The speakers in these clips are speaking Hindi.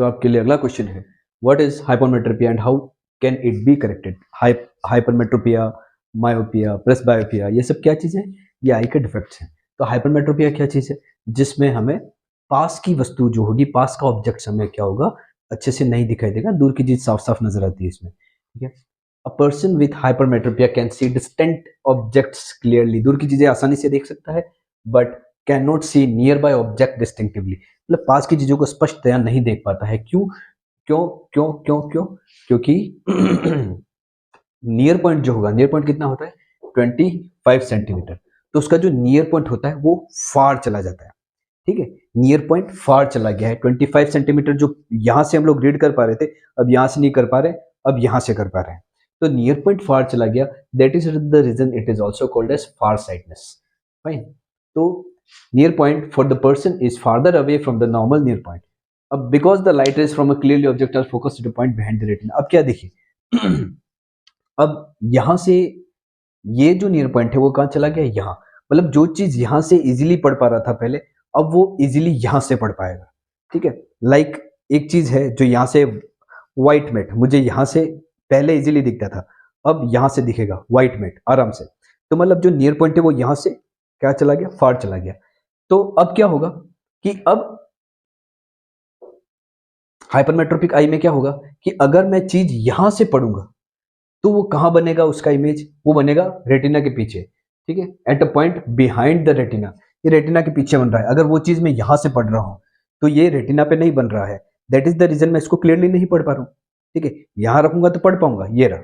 तो आपके लिए अगला क्वेश्चन है, what is hypermetropia and how can it be corrected. Hypermetropia, myopia, presbyopia, ये सब क्या चीज़ है? ये आई के डिफेक्ट्स हैं। तो हाइपरमेट्रोपिया क्या चीज़ है? जिसमें हमें पास की वस्तु जो होगी, पास का ऑब्जेक्ट हमें क्या होगा, अच्छे से नहीं दिखाई देगा, दूर की चीज साफ साफ नजर आती है इसमें, ठीक है। A person with hypermetropia can see distant objects clearly, दूर की चीजें आसानी से देख सकता है, but can not see nearby object distinctively, मतलब पास की चीजों को स्पष्टतया नहीं देख पाता है। क्यों क्यों क्यों क्यों क्यों? क्योंकि नियर पॉइंट जो होगा, नियर पॉइंट कितना होता है? 25 सेंटीमीटर। तो उसका जो नियर पॉइंट होता है वो फार चला जाता है, ठीक है। नियर पॉइंट फार चला गया है। 25 सेंटीमीटर जो यहां से हम लोग रीड कर पा रहे थे, अब यहां से नहीं कर पा रहे, अब यहां से कर पा रहे हैं। तो नियर पॉइंट फार चला गया, that is the reason it is also called as far sightedness, fine. तो near point for the person is farther away from the normal near point. अब because the light rays from a clearly object are focused to the point behind the retina. अब क्या देखिए अब यहां से ये जो नियर पॉइंट है वो कहां चला गया? यहाँ। मतलब जो चीज यहां से इजीली पढ़ पा रहा था पहले, अब वो इजीली यहां से पढ़ पाएगा, ठीक है। लाइक एक चीज है जो यहां से व्हाइट मेट मुझे यहां से पहले इजीली दिखता था, अब यहां से दिखेगा व्हाइट मेट आराम से। तो मतलब जो नियर पॉइंट है वो यहां से क्या चला गया? फार चला गया। तो अब क्या होगा कि अब हाइपरमेट्रोपिक आई में क्या होगा कि अगर मैं चीज यहां से पढ़ूंगा तो वो कहां बनेगा? उसका इमेज वो बनेगा रेटिना के पीछे, ठीक है, at a point behind the retina. ये रेटिना के पीछे बन रहा है। अगर वो चीज मैं यहां से पढ़ रहा हूं तो ये रेटिना पे नहीं बन रहा है, दैट इज द रीजन मैं इसको क्लियरली नहीं पढ़ पा रहा हूं, ठीक है। यहां रखूंगा तो पढ़ पाऊंगा, ये रहा,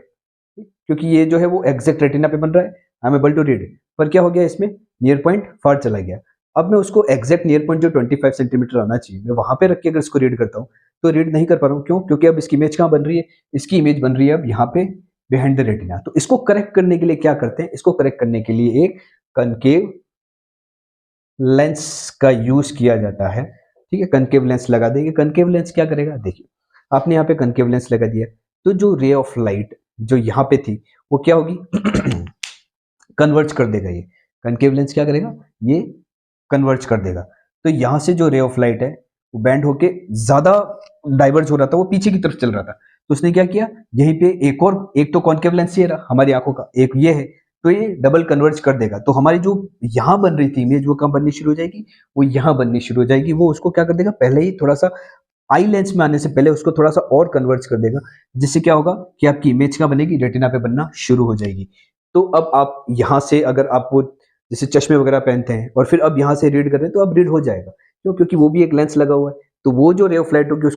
क्योंकि ये जो है वो एग्जैक्ट रेटिना पे बन रहा है, I am able to read. पर क्या हो गया इसमें? नियर पॉइंट फार चला गया। अब मैं उसको एग्जैक्ट नियर पॉइंट जो 25 सेंटीमीटर आना चाहिए, मैं वहां पे रख के अगर इसको रीड करता हूँ तो रीड नहीं कर पा रहा हूँ। क्यों? क्योंकि अब इसकी इमेज कहाँ बन रही है? इसकी इमेज बन रही है अब यहाँ पे बिहाइंड द रेटिना। तो इसको करेक्ट करने के लिए क्या करते हैं? इसको करेक्ट करने के लिए एक कनकेव लेंस का यूज किया जाता है, ठीक है। कनकेव लेंस लगा देंगे। कनकेव लेंस क्या करेगा? देखिए, आपने यहाँ पे कनकेव लेंस लगा दिया, तो जो रे ऑफ लाइट जो यहाँ पे थी वो क्या होगी? कन्वर्ज कर देगा। ये कनकेव लेंस क्या करेगा? ये कन्वर्ज कर देगा। तो यहां से जो रे ऑफ लाइट है वो बैंड होके ज्यादा डाइवर्ज हो रहा था, वो पीछे की तरफ चल रहा था। तो उसने क्या किया? यहीं पे एक तो कॉन्केव लेंस ये रहा हमारी आंखों का, एक ये है, तो ये डबल कन्वर्ज कर देगा। तो हमारी जो यहां बन रही थी इमेज वो कहां बननी शुरू हो जाएगी? वो यहां बननी शुरू हो जाएगी। वो उसको क्या कर देगा? पहले ही थोड़ा सा आई लेंस में आने से पहले उसको थोड़ा सा और कन्वर्ज कर देगा, जिससे क्या होगा कि आपकी इमेज क्या बनेगी? रेटिना पे बनना शुरू हो जाएगी। तो अब आप यहां से अगर आप वो जैसे चश्मे वगैरह पहनते हैं और फिर अब यहाँ से रीड कर रहे हैं तो अब रीड हो जाएगा। क्यों? क्योंकि वो भी एक लेंस लगा हुआ है। तो वो जो रे ऑफ लाइट होगी